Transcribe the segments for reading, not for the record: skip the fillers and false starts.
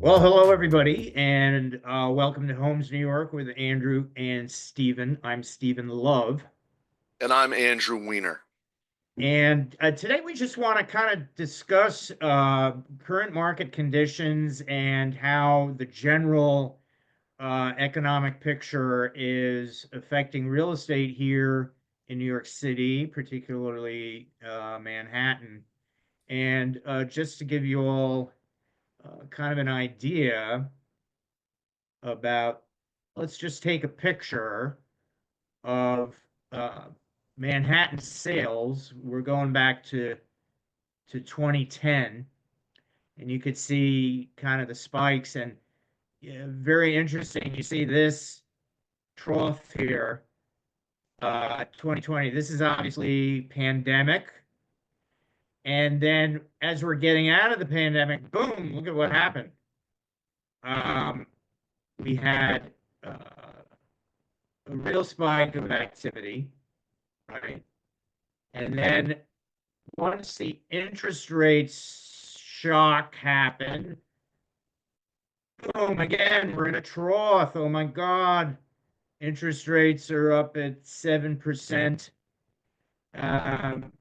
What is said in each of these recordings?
Well, hello everybody, and welcome to Homes New York with Andrew and Stephen. I'm Stephen Love, And I'm Andrew Weiner. and today we just want to kind of discuss current market conditions and how the general economic picture is affecting real estate here in New York City, particularly Manhattan. And just to give you all kind of an idea about, let's just take a picture of uh, Manhattan sales. We're going back to 2010, and you could see kind of the spikes. And yeah, very interesting. You see this trough here, 2020. This is obviously pandemic. And then as we're getting out of the pandemic, boom, look at what happened. Um, we had a real spike of activity, right? And then once the interest rates shock happened, boom, again, we're in a trough. Oh my God. Interest rates are up at 7%. Um,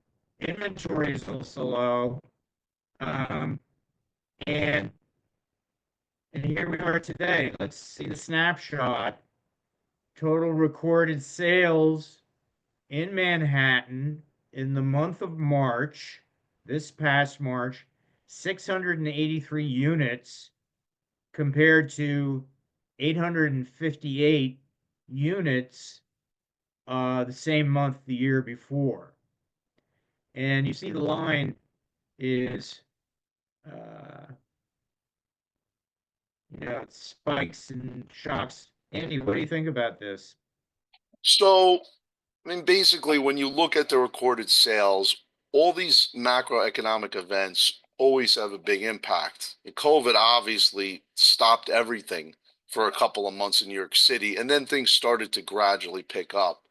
Inventory is also low. Um, and and here we are today. Let's see the snapshot. Total recorded sales in Manhattan in the month of March, this past March, 683 units compared to 858 units the same month the year before. And you see the line is, uh, it spikes and shocks. Andy, what do you think about this? So, basically, when you look at the recorded sales, all these macroeconomic events always have a big impact. COVID obviously stopped everything for a couple of months in New York City, and then things started to gradually pick up.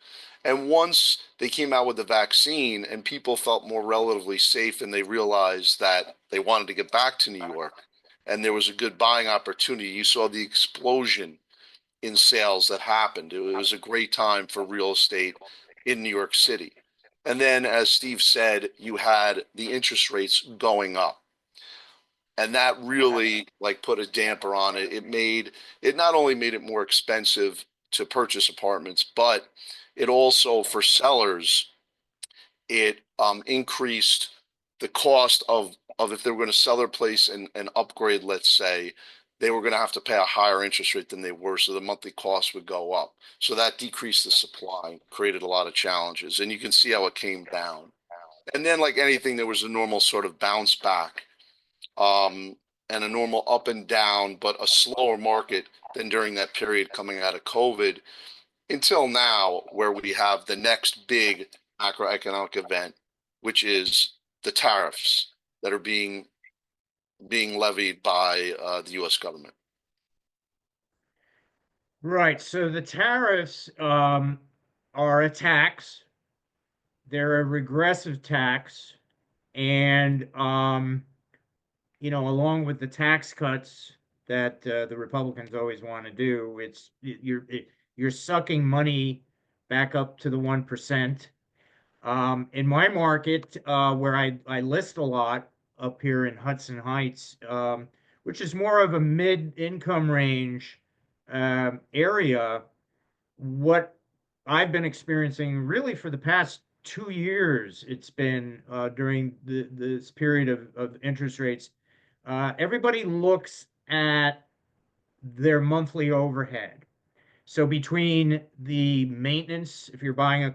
And once they came out with the vaccine and people felt more relatively safe and they realized that they wanted to get back to New York and there was a good buying opportunity, you saw the explosion in sales that happened. It was a great time for real estate in New York City. And then, as Steve said, you had the interest rates going up. And that really like put a damper on it. It not only made it more expensive to purchase apartments, but it also for sellers it increased the cost of if they were going to sell their place and upgrade, let's say, they were going to have to pay a higher interest rate than they were, so the monthly cost would go up. So that decreased the supply, created a lot of challenges, and you can see how it came down. And then, like anything, there was a normal sort of bounce back, and a normal up and down, but a slower market than during that period coming out of COVID until now, where we have the next big macroeconomic event, which is the tariffs that are being levied by the U.S. government. Right. So the tariffs are a tax. They're a regressive tax, and along with the tax cuts that the Republicans always want to do, you're sucking money back up to the 1%. In my market, where I list a lot up here in Hudson Heights, which is more of a mid-income range area, what I've been experiencing really for the past 2 years, it's been during this period of interest rates. Everybody looks at their monthly overhead. So between the maintenance, if you're buying a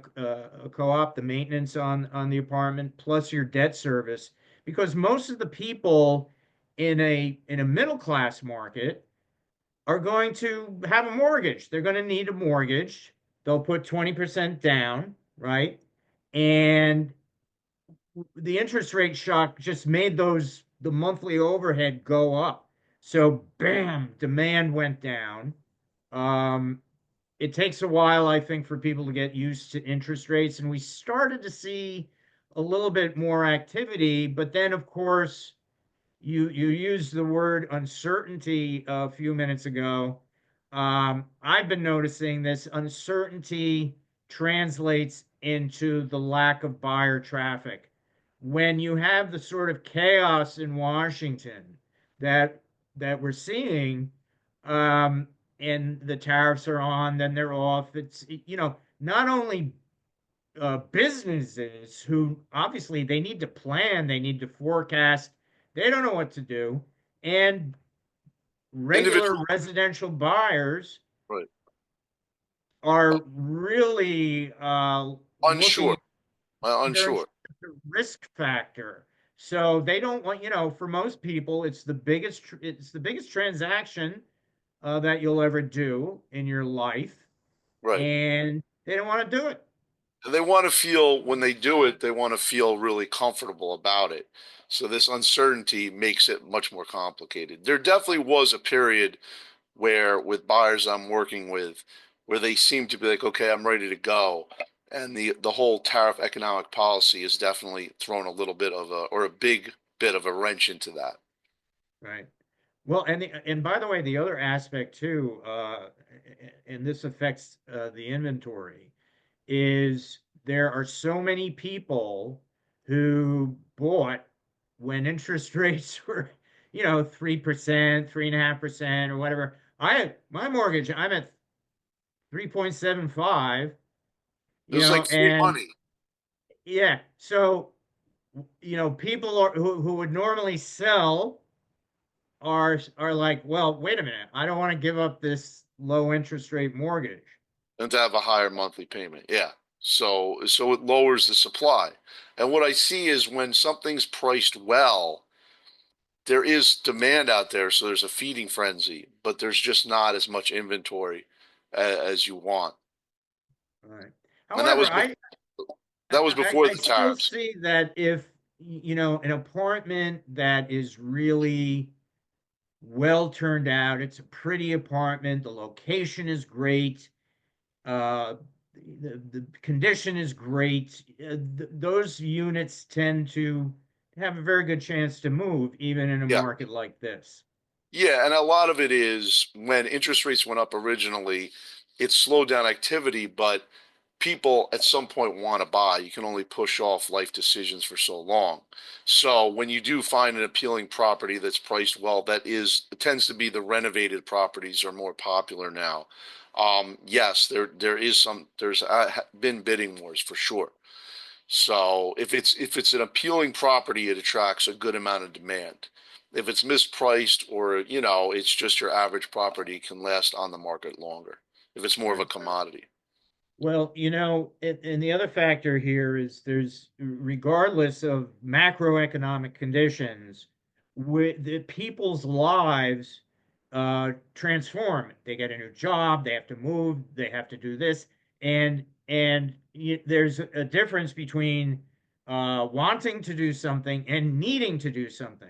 co-op, the maintenance on the apartment, plus your debt service, because most of the people in a middle class market are going to have a mortgage. They're going to need a mortgage. They'll put 20% down, right? And the interest rate shock just made the monthly overhead go up. So bam, demand went down. Um, it takes a while, I think, for people to get used to interest rates, and we started to see a little bit more activity, but then of course, you used the word uncertainty a few minutes ago. I've been noticing this uncertainty translates into the lack of buyer traffic. When you have the sort of chaos in Washington that that we're seeing, um, and the tariffs are on, then they're off. It's not only businesses who obviously they need to plan, they need to forecast, they don't know what to do, and regular Individual, residential buyers right? are really Unsure, looking, they're unsure. the risk factor. So they don't want, for most people, it's the biggest transaction that you'll ever do in your life, Right. and they don't want to do it. And they want to feel when they do it, they want to feel really comfortable about it. So this uncertainty makes it much more complicated. There definitely was a period where with buyers I'm working with, where they seem to be like, okay, I'm ready to go. And the whole tariff economic policy has definitely thrown a little bit of a big bit of a wrench into that. Right. Well, and by the way, the other aspect too, and this affects the inventory, is there are so many people who bought when interest rates were, 3%, 3.5%, or whatever. I had my mortgage, I'm at 3.75, It was like free and money. yeah, so people who would normally sell are like, well, wait a minute, I don't want to give up this low interest rate mortgage. And to have a higher monthly payment. Yeah. So it lowers the supply. And what I see is when something's priced well, there is demand out there, so there's a feeding frenzy, but there's just not as much inventory as you want. All right. And that However, was that was before I the still tariffs. see that if an apartment that is really well turned out, it's a pretty apartment, the location is great, uh, the condition is great. Those units tend to have a very good chance to move, even in a Yeah. market like this. Yeah, and a lot of it is when interest rates went up originally, it slowed down activity, but people at some point want to buy. You can only push off life decisions for so long. So when you do find an appealing property that's priced well, that is it tends to be the renovated properties are more popular now. Yes, there's been bidding wars for sure. So if it's an appealing property, it attracts a good amount of demand. If it's mispriced or it's just your average property, it can last on the market longer. If it's more of a Right. commodity. Well, and the other factor here is there's, regardless of macroeconomic conditions, with the people's lives transform. They get a new job, they have to move, they have to do this, and there's a difference between wanting to do something and needing to do something.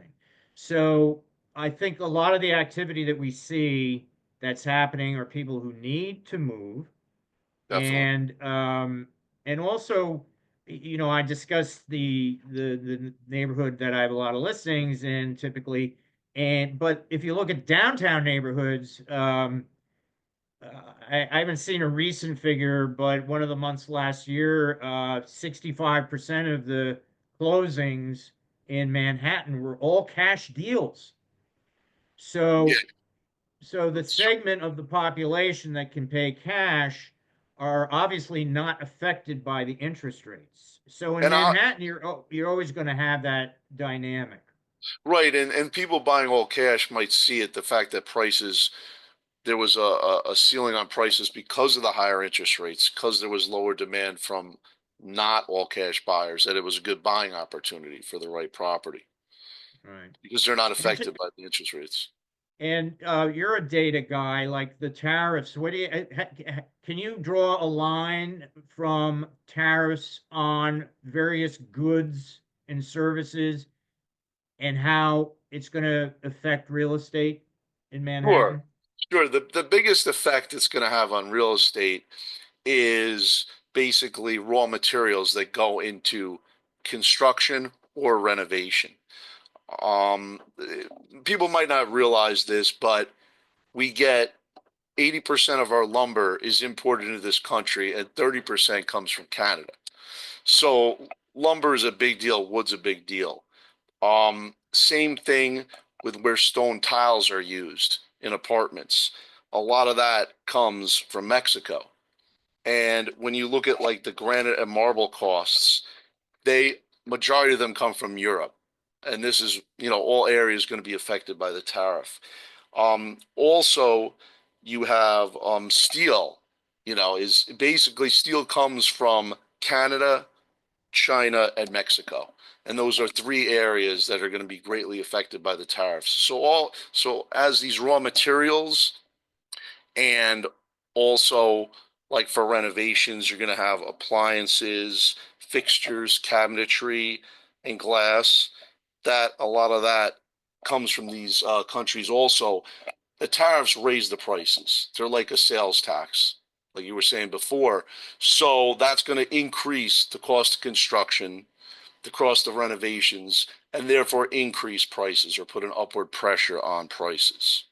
So I think a lot of the activity that we see that's happening are people who need to move, Definitely. and also, I discussed the neighborhood that I have a lot of listings in typically, but if you look at downtown neighborhoods, I haven't seen a recent figure, but one of the months last year, 65% of the closings in Manhattan were all cash deals. Yeah. So the That's true. segment of the population that can pay cash are obviously not affected by the interest rates. So in And I Manhattan, you're always going to have that dynamic. right, and people buying all cash might see it, the fact that prices there was a ceiling on prices because of the higher interest rates, because there was lower demand from not all cash buyers, that it was a good buying opportunity for the right property Right. because they're not And affected by the interest rates. you're a data guy, like the tariffs. What do you can you draw a line from tariffs on various goods and services and how it's going to affect real estate in Sure. Manhattan? Sure. The biggest effect it's going to have on real estate is basically raw materials that go into construction or renovation. People might not realize this, but we get 80% of our lumber is imported into this country and 30% comes from Canada. So lumber is a big deal, wood's a big deal. Same thing with where stone tiles are used in apartments. A lot of that comes from Mexico. And when you look at like the granite and marble costs, they majority of them come from Europe. And this is, all areas going to be affected by the tariff. Also, you have steel, is basically steel comes from Canada, China, and Mexico. And those are three areas that are going to be greatly affected by the tariffs. So as these raw materials and also like for renovations, you're going to have appliances, fixtures, cabinetry, and glass. That a lot of that comes from these countries also. The tariffs raise the prices. They're like a sales tax, like you were saying before. So that's going to increase the cost of construction, the cost of renovations, and therefore increase prices or put an upward pressure on prices.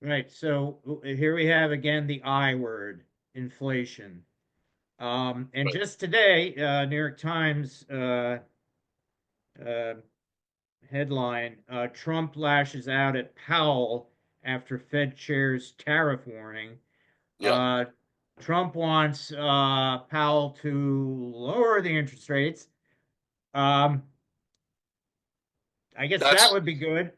Right. So here we have again the I word, inflation. And Right. just today, New York Times uh, headline: Trump lashes out at Powell after Fed chair's tariff warning. Yeah. Uh, Trump wants Powell to lower the interest rates. Um, I guess that That's would be good.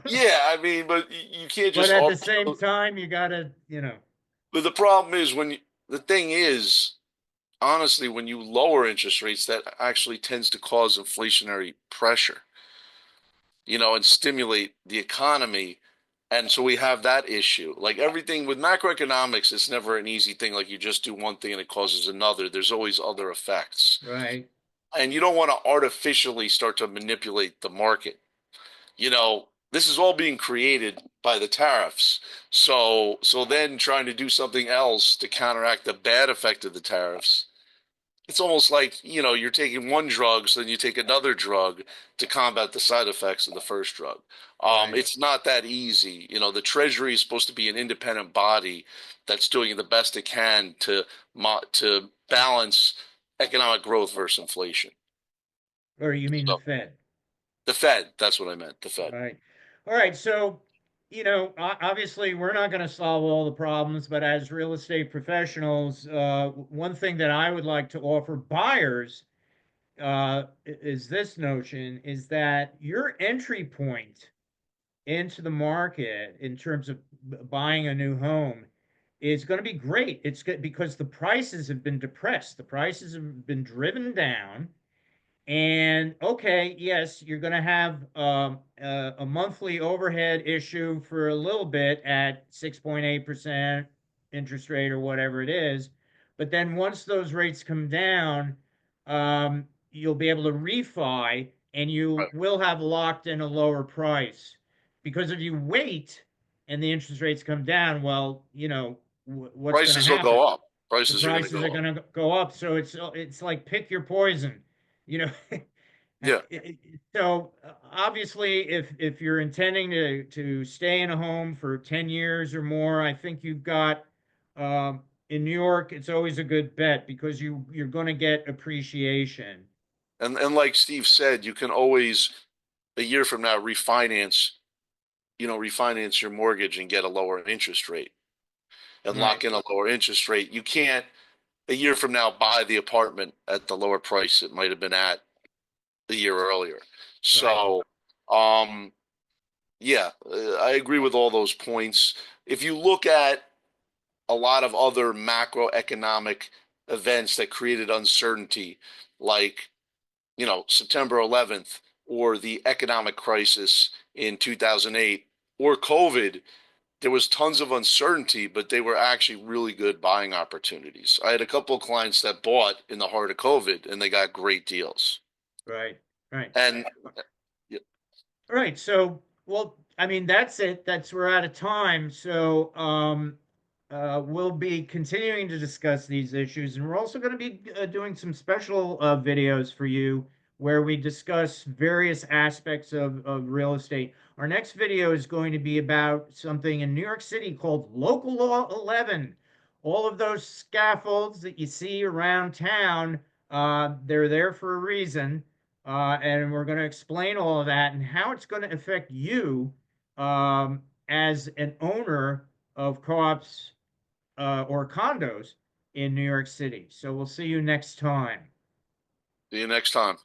Yeah, I mean, but you can't But just at the same argue. time, you gotta, But the problem is the thing is, honestly, when you lower interest rates, that actually tends to cause inflationary pressure, and stimulate the economy. And so we have that issue. Like everything with macroeconomics, it's never an easy thing. Like you just do one thing and it causes another. There's always other effects. right. And you don't want to artificially start to manipulate the market. This is all being created by the tariffs. So then trying to do something else to counteract the bad effect of the tariffs. It's almost like, you're taking one drug, so then you take another drug to combat the side effects of the first drug. Right. It's not that easy. The Treasury is supposed to be an independent body that's doing the best it can to balance economic growth versus inflation. Or you mean the So Fed? the Fed, that's what I meant, the Fed. Right. All right. So, obviously, we're not going to solve all the problems, but as real estate professionals, one thing that I would like to offer buyers is this notion is that your entry point into the market in terms of buying a new home is going to be great. It's good because the prices have been depressed. The prices have been driven down. And okay, yes, you're going to have a monthly overhead issue for a little bit at 6.8% interest rate or whatever it is. But then once those rates come down, you'll be able to refi and you Right. will have locked in a lower price. Because if you wait and the interest rates come down, well, what's going to Prices will happen? go up. The Prices are going to prices go are up. going to go up. So it's like pick your poison, you know. Yeah. So obviously, if you're intending to stay in a home for 10 years or more, I think you've got in New York, it's always a good bet because you're going to get appreciation. And like Steve said, you can always a year from now refinance your mortgage and get a lower interest rate and lock Right, in a lower interest rate. You can't a year from now buy the apartment at the lower price it might have been at a year earlier. right, So, um, yeah, I agree with all those points. If you look at a lot of other macroeconomic events that created uncertainty, like September 11th or the economic crisis in 2008 or COVID, there was tons of uncertainty, but they were actually really good buying opportunities. I had a couple of clients that bought in the heart of COVID and they got great deals. right, right. And yeah, All right. So, well, I mean, that's it. We're out of time. So, we'll be continuing to discuss these issues, and we're also going to be doing some special videos for you where we discuss various aspects of real estate. Our next video is going to be about something in New York City called Local Law 11. All of those scaffolds that you see around town, they're there for a reason. And we're going to explain all of that and how it's going to affect you as an owner of co-ops or condos in New York City. So we'll see you next time. See you next time.